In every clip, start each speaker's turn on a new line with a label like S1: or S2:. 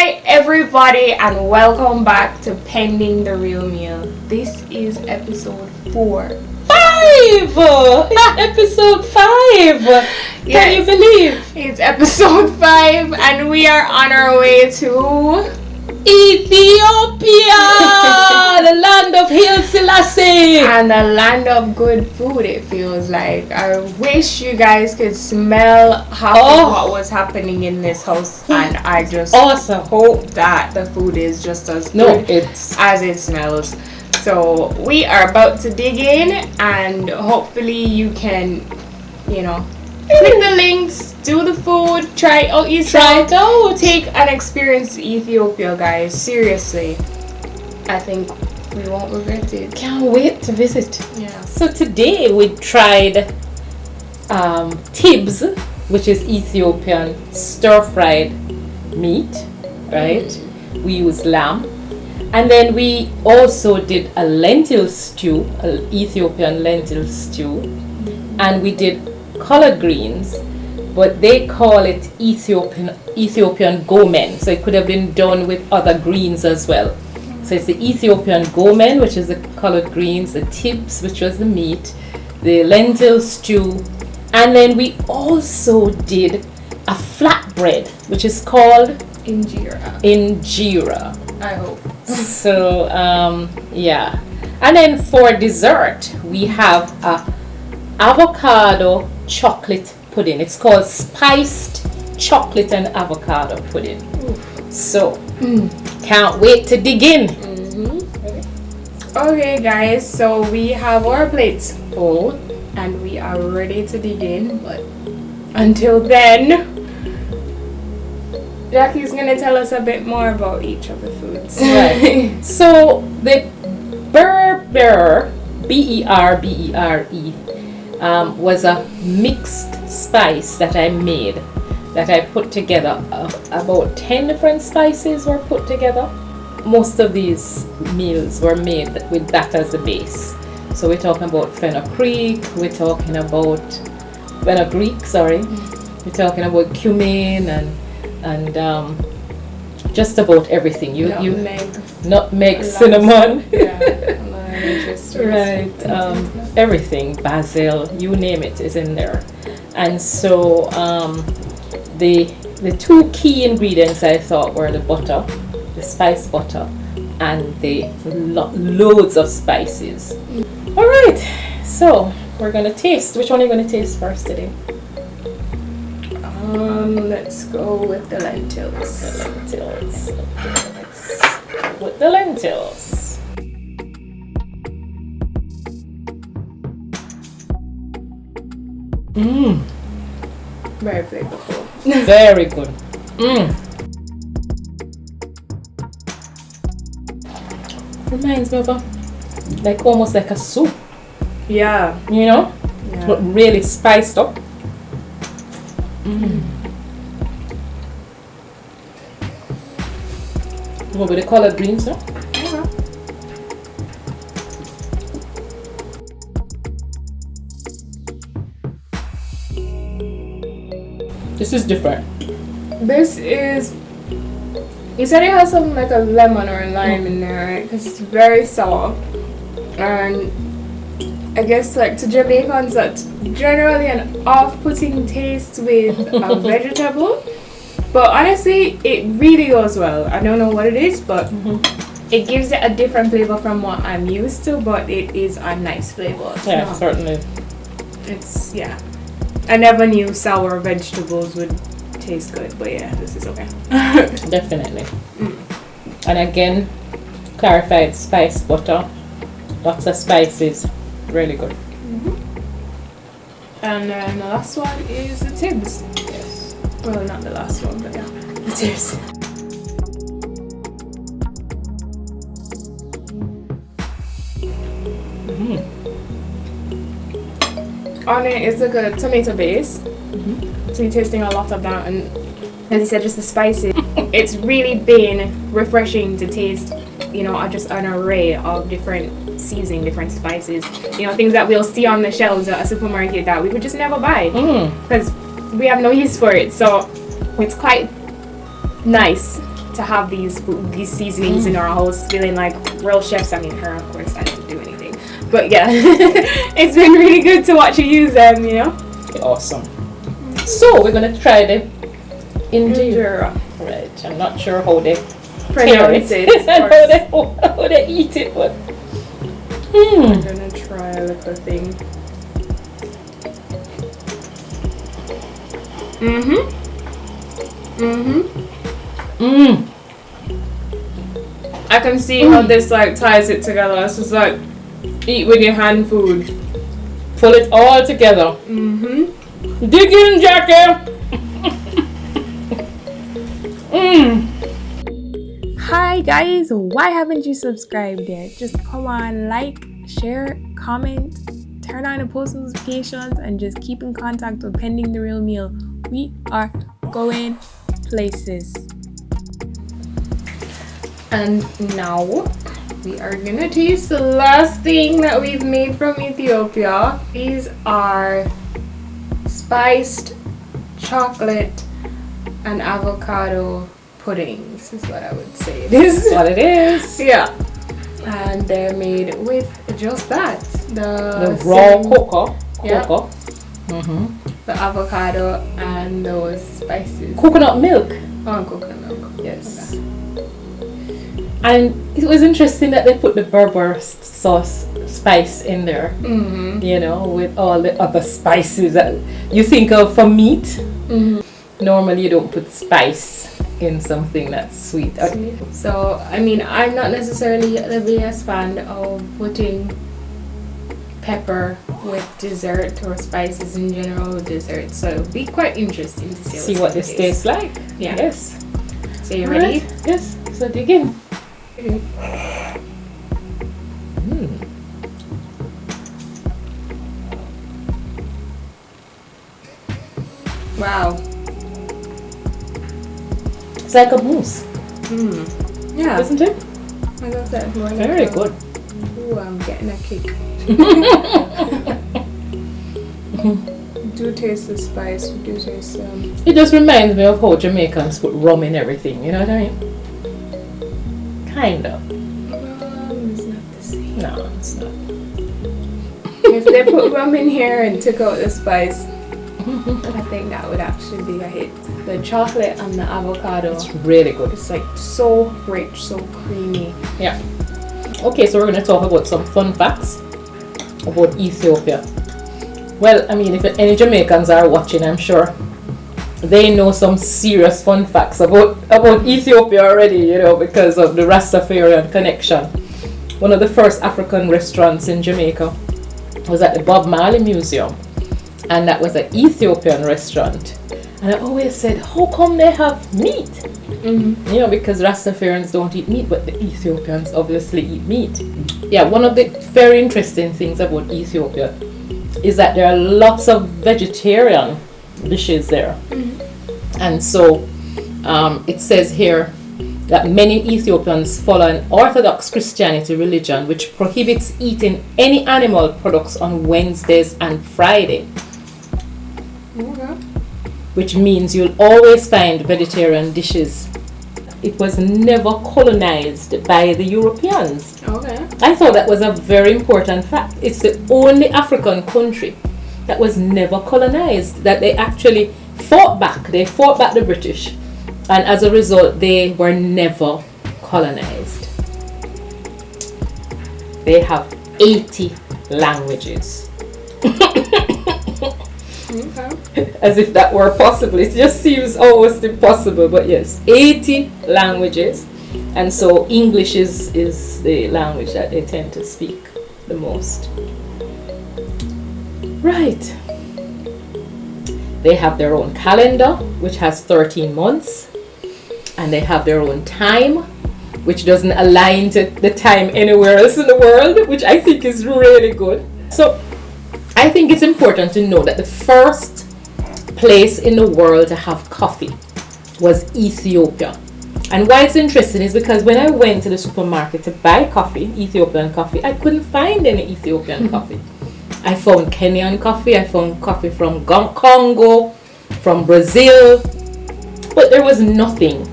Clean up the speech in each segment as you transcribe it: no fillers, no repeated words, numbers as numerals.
S1: Hi everybody and welcome back to Pending the Real Meal. This is episode 4.
S2: 5! Episode 5!
S1: Yes,
S2: can you believe?
S1: It's episode 5 and we are on our way to
S2: Ethiopia! The land of Haile Selassie!
S1: And the land of good food, it feels like. I wish you guys could smell what was happening in this house, and I just hope that the food is just as good as it smells. So we are about to dig in, and hopefully you can, click the links, do the food, try it out yourself.
S2: Try it out.
S1: Take an experience to Ethiopia, guys. Seriously. I think we won't regret it.
S2: Can't wait to visit.
S1: Yeah.
S2: So today we tried Tibs, which is Ethiopian stir-fried meat, right? We use lamb. And then we also did a lentil stew, an Ethiopian lentil stew. And we did collard greens, but they call it Ethiopian Gomen. So it could have been done with other greens as well. So it's the Ethiopian Gomen, which is the collard greens, the Tibs, which was the meat, the lentil stew, and then we also did a flatbread, which is called Injera.
S1: I hope.
S2: So yeah, and then for dessert we have a avocado chocolate pudding. It's called spiced chocolate and avocado pudding. So can't wait to dig in.
S1: Okay guys, so we have our plates full and we are ready to dig in, but until then Jackie's gonna tell us a bit more about each of the foods.
S2: Right. So the Berber, B-E-R-B-E-R-E, was a mixed spice that I made, that I put together. About 10 different spices were put together. Most of these meals were made with that as the base. So we're talking about fenugreek, we're talking about cumin and just about everything. Nutmeg, cinnamon. Right, everything, basil, you name it is in there. And so the two key ingredients I thought were the butter, the spice butter, and the loads of spices. All right, so we're gonna taste. Which one are you gonna taste first today?
S1: Let's go with the lentils.
S2: Okay, let's go with the lentils.
S1: Very flavorful.
S2: Very good. Reminds me of almost like a soup.
S1: Yeah.
S2: But really spiced up. What with the collard greens, no? This is different.
S1: You said it has something like a lemon or a lime in there, right? Because it's very sour. And I guess to Jamaicans, that's generally an off-putting taste with a vegetable. But honestly, it really goes well. I don't know what it is, but it gives it a different flavor from what I'm used to, but it is a nice flavor.
S2: Certainly.
S1: I never knew sour vegetables would taste good, but yeah, this is okay.
S2: Definitely. And again, clarified spice butter, lots of spices, really good.
S1: And then the last one is the Tibs.
S2: Yes.
S1: Well, not the last one, but yeah, the Tibs. On it, it's like a tomato base. So you're tasting a lot of that, and as you said, just the spices. It's really been refreshing to taste, just an array of different seasoning, different spices, things that we'll see on the shelves at a supermarket that we would just never buy because we have no use for it. So it's quite nice to have these seasonings in our house, feeling like real chefs. I mean, her, of course, I didn't do anything. But yeah, it's been really good to watch you use them, you know?
S2: Awesome. So, we're going to try the Injera. Right, I'm not sure how they
S1: Pronounce it.
S2: how they eat it, but...
S1: I'm going to try a little thing. I can see how this like ties it together. It's just like eat with your hand food.
S2: Pull it all together. Dig in, Jackie.
S1: Hi guys, why haven't you subscribed yet? Just come on, like, share, comment, turn on the post notifications, and just keep in contact with Pending the Real Meal. We are going places. And now we are gonna taste the last thing that we've made from Ethiopia. These are spiced chocolate and avocado puddings, is what I would say it is.
S2: That's what it is.
S1: Yeah. And they're made with just that. The
S2: raw cocoa.
S1: Yeah. The avocado and those spices.
S2: Coconut milk.
S1: Oh, coconut milk.
S2: Yes. Okay. And it was interesting that they put the Berber sauce spice in there. You know, with all the other spices that you think of for meat. Normally you don't put spice in something that's sweet.
S1: So, I mean, I'm not necessarily the biggest fan of putting pepper with dessert or spices in general with dessert, so it'll be quite interesting to see
S2: what this tastes like.
S1: Yeah.
S2: Yes.
S1: So you ready?
S2: Right. Yes. So dig in.
S1: Wow.
S2: It's like a mousse.
S1: Yeah.
S2: Isn't it?
S1: I got that.
S2: Very good.
S1: Ooh, I'm getting a kick. Do taste the spice. Do taste
S2: It just reminds me of how Jamaicans put rum in everything. You know what I mean? Kind of.
S1: It's not the same.
S2: No, it's not.
S1: If they put rum in here and took out the spice, I think that would actually be a hit. The chocolate and the avocado.
S2: It's really good.
S1: It's like so rich, so creamy.
S2: Yeah. Okay, so we're going to talk about some fun facts about Ethiopia. Well, I mean, if any Jamaicans are watching, I'm sure they know some serious fun facts about Ethiopia already, you know, because of the Rastafarian connection. One of the first African restaurants in Jamaica was at the Bob Marley Museum, and that was an Ethiopian restaurant. And I always said, how come they have meat? You know, because Rastafarians don't eat meat, but the Ethiopians obviously eat meat. Yeah, one of the very interesting things about Ethiopia is that there are lots of vegetarian dishes there. And so it says here that many Ethiopians follow an Orthodox Christianity religion which prohibits eating any animal products on Wednesdays and Friday. Which means you'll always find vegetarian dishes. It was never colonized by the Europeans.
S1: Okay.
S2: I thought that was a very important fact. It's the only African country that was never colonized, that they actually fought back. They fought back the British, and as a result, they were never colonized. They have 80 languages.
S1: Okay.
S2: As if that were possible. It just seems almost impossible, but yes, 80 languages. And so English is the language that they tend to speak the most. Right. They have their own calendar, which has 13 months. And they have their own time, which doesn't align to the time anywhere else in the world, which I think is really good. So I think it's important to know that the first place in the world to have coffee was Ethiopia. And why it's interesting is because when I went to the supermarket to buy coffee, Ethiopian coffee, I couldn't find any Ethiopian coffee. I found Kenyan coffee, I found coffee from Congo, from Brazil, but there was nothing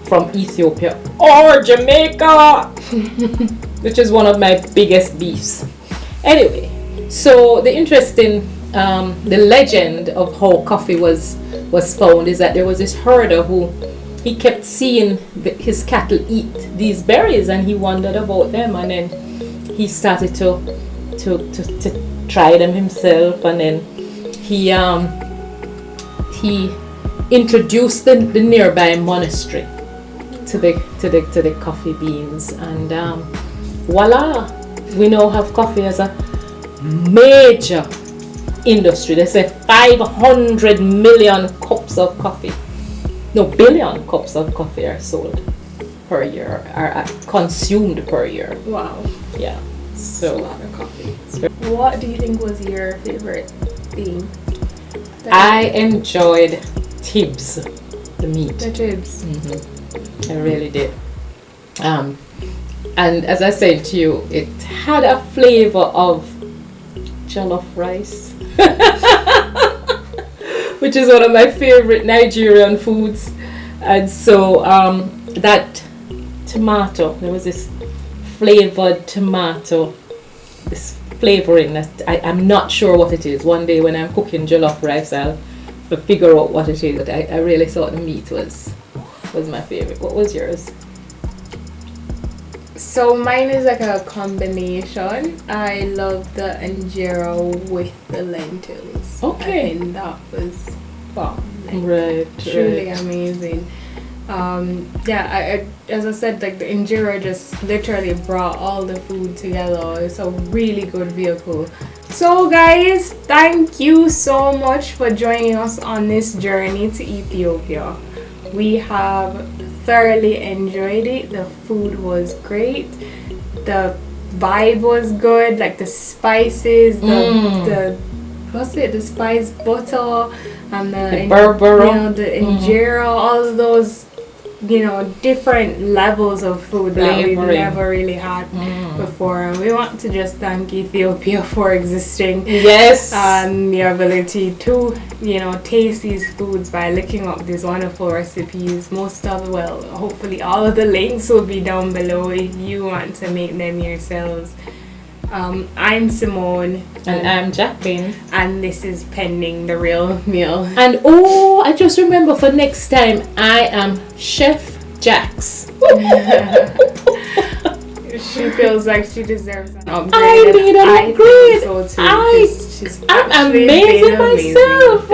S2: from Ethiopia or Jamaica, which is one of my biggest beefs. Anyway, so the interesting, the legend of how coffee was found is that there was this herder who he kept seeing his cattle eat these berries, and he wondered about them, and then he started to try them himself, and then he introduced the nearby monastery to the coffee beans, and voila, we now have coffee as a major industry. They say 500 million cups of coffee, no, billion cups of coffee are sold per year, are consumed per year.
S1: Wow.
S2: Yeah. So
S1: that's a lot of coffee. What do you think was your favorite thing?
S2: I enjoyed Tibs, the meat.
S1: The Tibs.
S2: I really did. And as I said to you, it had a flavor of jollof rice, which is one of my favorite Nigerian foods. And so that tomato, there was this flavored tomato, this flavoring that I'm not sure what it is. One day when I'm cooking jollof rice, I'll figure out what it is. But I really thought the meat was my favorite. What was yours?
S1: So mine is like a combination. I love the Injera with the lentils.
S2: Okay.
S1: I think that was bomb.
S2: Right.
S1: Truly amazing. I as I said, like the Injera just literally brought all the food together. It's a really good vehicle. So guys, thank you so much for joining us on this journey to Ethiopia. We have thoroughly enjoyed it. The food was great. The vibe was good. Like the spices, the spice butter and the
S2: Berbera,
S1: the Injera, all of those, different levels of food that we've never really had before. And we want to just thank Ethiopia for existing.
S2: Yes.
S1: And the ability to, taste these foods by looking up these wonderful recipes. Hopefully all of the links will be down below if you want to make them yourselves. I'm Cymone.
S2: And I'm Jacqueline.
S1: And this is Pending the Real Meal.
S2: And I just remember for next time, I am Chef Jax.
S1: She feels like she deserves an upgrade.
S2: I need an upgrade.
S1: So too,
S2: I'm amazing myself.